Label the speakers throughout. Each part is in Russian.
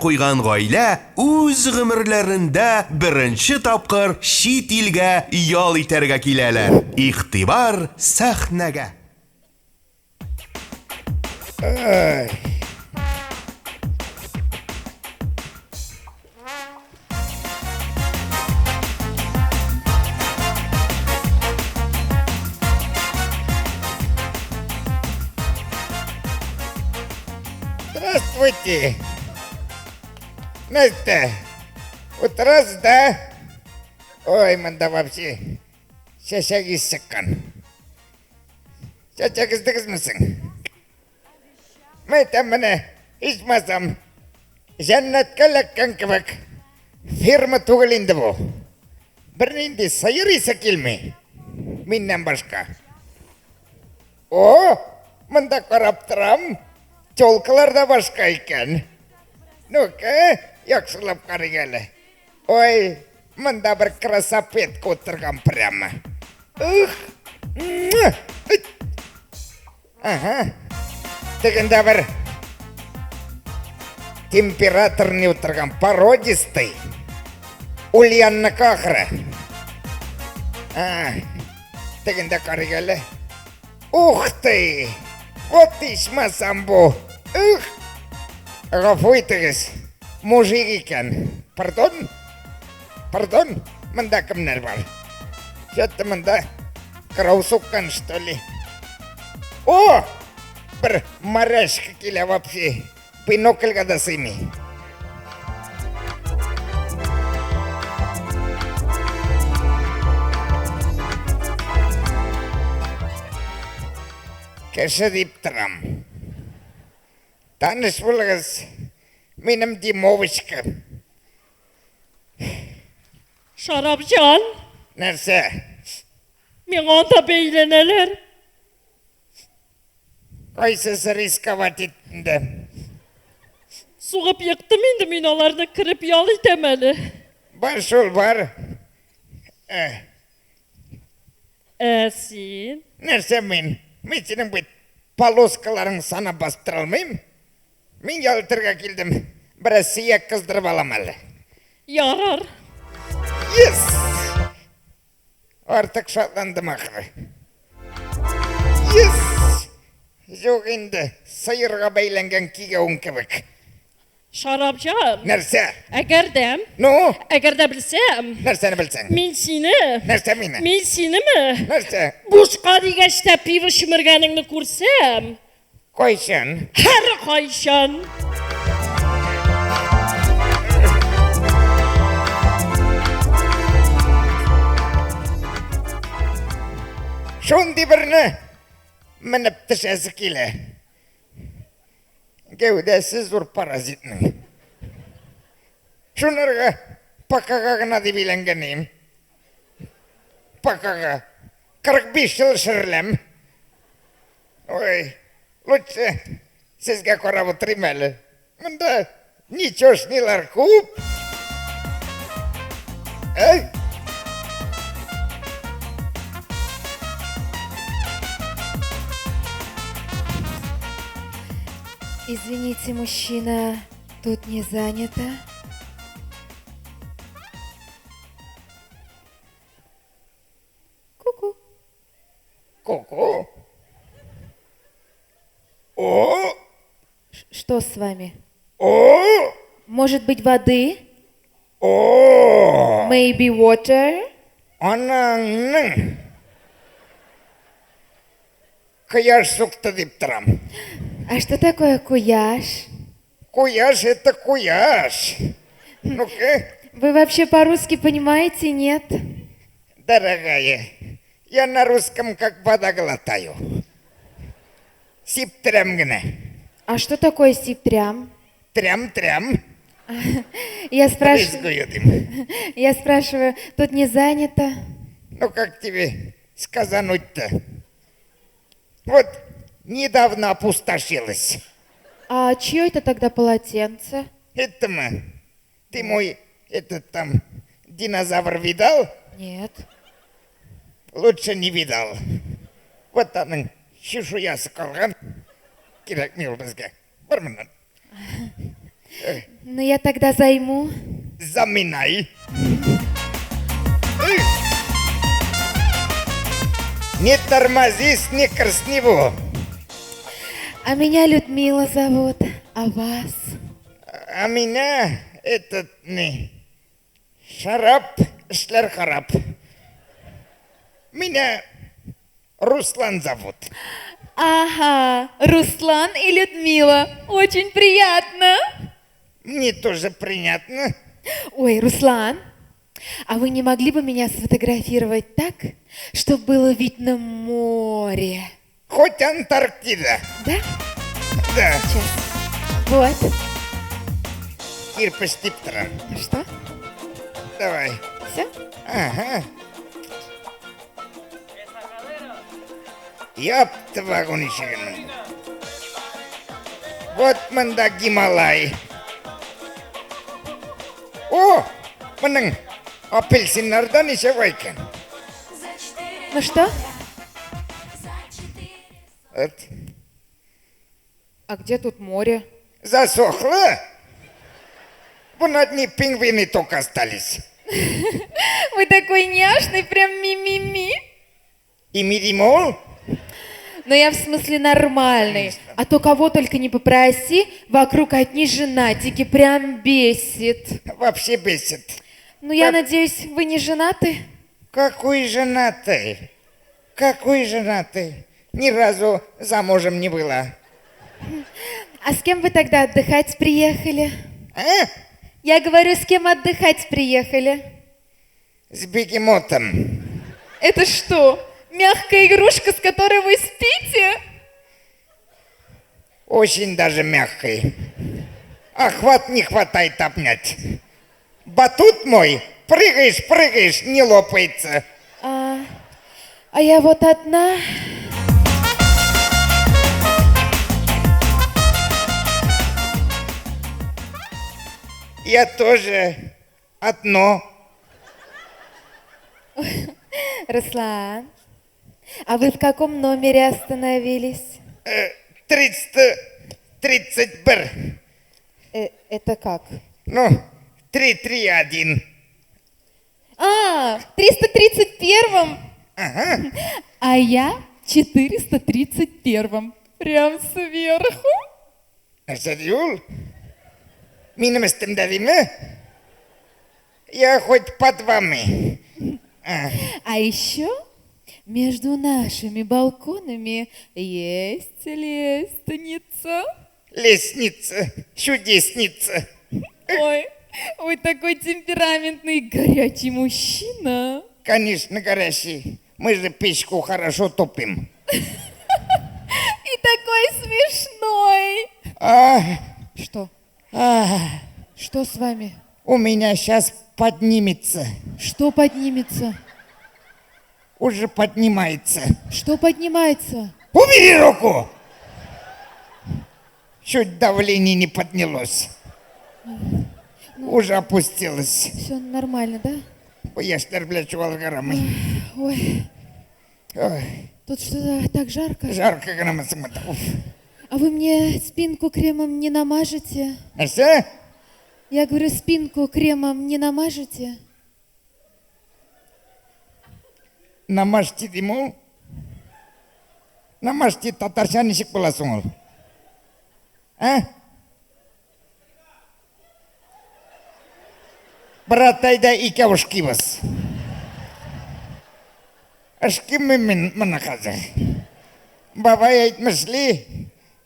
Speaker 1: куйган гаилә үз гомерләрендә беренче тапкыр чит илгә ял итәргә киләләр. Игътибар сәхнәгә.
Speaker 2: Здравствуйте. Настя, вот раз, да? Ой, мында вообще. Шашаги сыккан. Шашагыздыгыз мысың? Мен там міне, ичмасам, жәннәткә ләккән кебек. Фирма түгел инде бу. Бер нинди сыйыр исе килми. Миннән башка. О, мында карап торам. Чолкалар да башка икән. Ну-ка, яхшылап карыйк әле. Ой, мында бер красавец утырган прямо. Ух! Ага. Тегендә бер температорный утырган, породистый. Ульянныкы ахыры. Тегендә карыйк әле. Ух ты! Вот ичмасам бу. Ух! Гафу итегез, мужик икән. Пардон? Пардон? Мында кемнәр бар? Что-то мында кырау суккан, что ли? О! Бер марашка килә вообще. Бинокльга да сыймый. Кеше дип торам. Таныш булыгыз. Минем Димовочка.
Speaker 3: Шарапҗан,
Speaker 2: Нәрсә?
Speaker 3: миңа да бәйләнәләр.
Speaker 2: Кайсысы рисковать итте?
Speaker 3: Сугып йыктым инде мин аларны, кирип ял итәм әле.
Speaker 2: Бар шул бар.
Speaker 3: Син?
Speaker 2: Нәрсә мин? Мен синең бит полоскаларың санап бастыра алмыйм. Мин ялтырга килдем. Бераз сөяк кыздырып алам әле.
Speaker 3: Ярар.
Speaker 2: Yes! Артык шатландым ахыры. Yes! Юк инде, сыйырга бәйләнгән кигәүң кебек.
Speaker 3: Шарапҗан,
Speaker 2: Нәрсә?
Speaker 3: әгәр дә белсәм,
Speaker 2: Нәрсәне белсәң?
Speaker 3: мин сине,
Speaker 2: Нәрсә мине?
Speaker 3: мин синеме?
Speaker 2: Нәрсә?
Speaker 3: Бушка дигәч тә пиво шимергәнеңне күрсәм,
Speaker 2: Кайчан?
Speaker 3: һәр кайчан.
Speaker 2: Шундый берне менеп төшәсе килә. Гәүдәсе зур паразитның. Шунырга пакага гына дип өйләнгәнем. Пакага 45 ел ширләм. Ой, лучше сезгә карап утырыйм әле. Монда ничошнилар күп.
Speaker 4: Извините, мужчина, тут не занято. Ку-ку.
Speaker 2: Ку-ку. О!
Speaker 4: Что с вами?
Speaker 2: О!
Speaker 4: Может быть, воды?
Speaker 2: О!
Speaker 4: Maybe water?
Speaker 2: Анаңның. Кыяш суқты дип торам.
Speaker 4: А что такое куяш?
Speaker 2: Куяш — это куяш. Ну-ка,
Speaker 4: Вы вообще по-русски понимаете, нет?
Speaker 2: дорогая, я на русском как вода глотаю. Сип-трям гына.
Speaker 4: А что такое сип-трям?
Speaker 2: Трям-трям.
Speaker 4: Я спрашиваю,
Speaker 2: Брызгают им.
Speaker 4: я спрашиваю, тут не занято?
Speaker 2: Ну как тебе сказануть-то? Вот недавно опустошилась.
Speaker 4: А чье это тогда полотенце?
Speaker 2: Это мы. Ты мой, этот там, динозавр видал?
Speaker 4: Нет.
Speaker 2: Лучше не видал. Вот аның чешуясы қалған. Керек не ол бізге. Бір минут.
Speaker 4: Ну, я тогда займу.
Speaker 2: Заминай. Не тормози, Сникерс, него.
Speaker 4: А меня Людмила зовут. А вас?
Speaker 2: А меня этот не Шарап Шлерхарап. Меня Руслан зовут.
Speaker 4: Ага, Руслан и Людмила. Очень приятно.
Speaker 2: Мне тоже приятно.
Speaker 4: Ой, Руслан, а вы не могли бы меня сфотографировать так, чтобы было видно море?
Speaker 2: Хоть Антарктида.
Speaker 4: Да?
Speaker 2: Да.
Speaker 4: Сейчас. Вот.
Speaker 2: Кирпич Типтера.
Speaker 4: Что?
Speaker 2: Давай.
Speaker 4: Все?
Speaker 2: Ага. Япта вагончигін. Вот мында Гималай. О, мұның апельсинлардан неше бар екен.
Speaker 4: Ну что?
Speaker 2: Вот.
Speaker 4: А где тут море?
Speaker 2: Засохло. Вон одни пингвины только остались.
Speaker 4: Вы такой няшный, прям ми-ми-ми.
Speaker 2: И Миримол.
Speaker 4: Но я в смысле нормальный. А то кого только не попроси, вокруг одни женатики, прям бесит.
Speaker 2: Вообще бесит.
Speaker 4: Ну, я
Speaker 2: Пап-
Speaker 4: надеюсь, вы не женаты?
Speaker 2: Какой женатый? Какой женатый? Ни разу замужем не была.
Speaker 4: А с кем вы тогда отдыхать приехали?
Speaker 2: А?
Speaker 4: Я говорю, с кем отдыхать приехали?
Speaker 2: С бегемотом.
Speaker 4: Это что, мягкая игрушка, с которой вы спите?
Speaker 2: Очень даже мягкой. Охват не хватает обнять. Батут мой, прыгаешь, прыгаешь, не лопается.
Speaker 4: А я вот одна.
Speaker 2: Я тоже одно.
Speaker 4: Руслан, а вы в каком номере остановились?
Speaker 2: 30 бр.
Speaker 4: Это как?
Speaker 2: Ну, 331.
Speaker 4: А, в 331-м.
Speaker 2: Ага.
Speaker 3: А я 431. Прям сверху.
Speaker 2: Серьёз? Минем стендалиме? Я хоть под вами.
Speaker 3: А еще между нашими балконами есть лестница.
Speaker 2: Лестница, чудесница.
Speaker 3: Ой, вы такой темпераментный, горячий мужчина.
Speaker 2: Конечно, горящий. Мы же печку хорошо топим.
Speaker 3: И такой смешной.
Speaker 4: Что? Что с вами?
Speaker 2: У меня сейчас поднимется.
Speaker 4: Что поднимется?
Speaker 2: Уже поднимается.
Speaker 4: Что поднимается?
Speaker 2: Убери руку! Чуть давление не поднялось. Уже опустилось.
Speaker 4: Все нормально, да?
Speaker 2: Я штерблячу алгарами.
Speaker 4: Ой,
Speaker 2: Ой,
Speaker 4: тут что-то так жарко.
Speaker 2: жарко граммасом.
Speaker 4: А вы мне спинку кремом не намажете?
Speaker 2: А что?
Speaker 4: Я говорю, спинку кремом не намажете?
Speaker 2: Намажьте ему. Намажьте татарчанишек боласың ол. А? Братайда икәүшкибыз. Ашкиммен мына қазір. Бабай әйтмішли,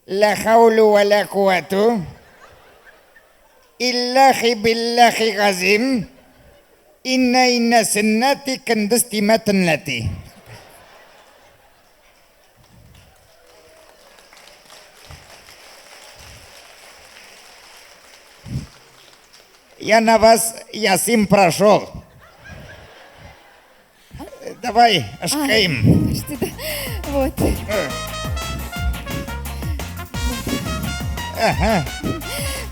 Speaker 2: ла хаулу ва ла куату иллахи биллахи газим инна синнати кіндіз тиматынлати. Я на вас Ясим прошел. Давай, ашкаим.
Speaker 4: Подожди, да. Вот.
Speaker 2: Ага.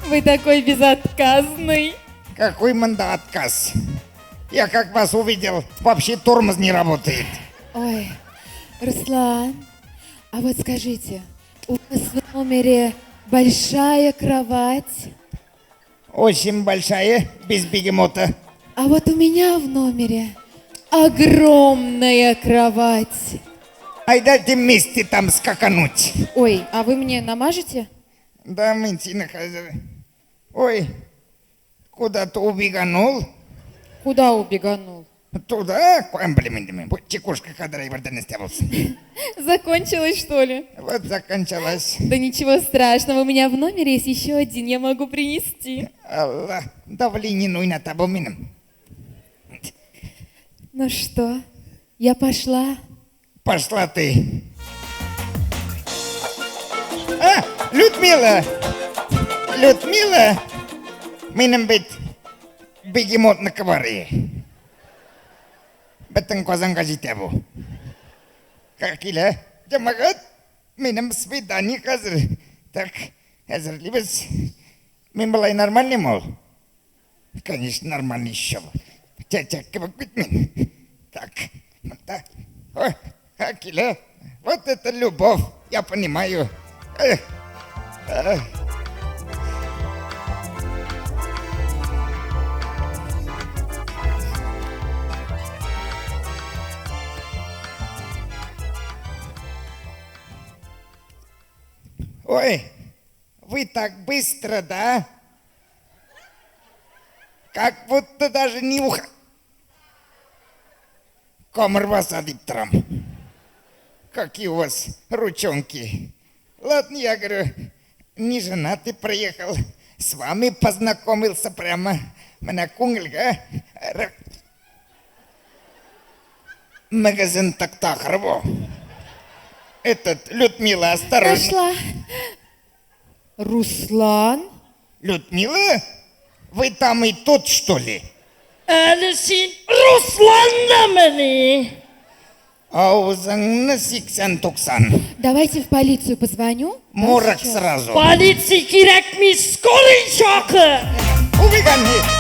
Speaker 3: Вы такой безотказный.
Speaker 2: Какой манда отказ. Я как вас увидел, вообще тормоз не работает.
Speaker 4: Ой, Руслан, а вот скажите, у вас в номере большая кровать?
Speaker 2: Очень большая, без бегемота.
Speaker 4: А вот у меня в номере огромная кровать.
Speaker 2: Ай, дайте вместе там скакануть.
Speaker 4: Ой, а вы мне намажете?
Speaker 2: Да, Ментина хозяин. Ой, куда-то убеганул.
Speaker 4: Куда убеганул?
Speaker 2: Туда, блин, чекушка кадра и варденности.
Speaker 4: Закончилось, что ли?
Speaker 2: Вот закончилась.
Speaker 4: Да ничего страшного, у меня в номере есть еще один, я могу принести.
Speaker 2: Аллах, давление ну и на табу мином.
Speaker 4: Ну что, я пошла.
Speaker 2: Пошла ты. А, Людмила! Людмила! Минем быть бегемот на коваре. Бетен козанга житебу. Как или? Джамагат? Минем свидание хазр. Так, хазр либес. Мин балай нормальный мол? Конечно, нормальный еще. Ча-ча, как мин. Так, так. Ой, Акиля, вот это любовь, я понимаю. Ой, вы так быстро, да? Как будто даже не уха. Комар вас адиптрам. Какие у вас ручонки. Ладно, я говорю, не женатый приехал. С вами познакомился прямо. Меня кунгельга. Магазин так-так-рво. Этот, Людмила, осторожно.
Speaker 4: Пошла. Руслан?
Speaker 2: Людмила? Вы там и тут, что ли?
Speaker 3: Әлісін Русланда мені.
Speaker 2: Аузыңны 80-90.
Speaker 4: Давайте в полицию позвоню.
Speaker 2: Морок
Speaker 4: Сейчас.
Speaker 2: сразу.
Speaker 3: Полиция керек ми скорый шақыр.
Speaker 2: Убегай!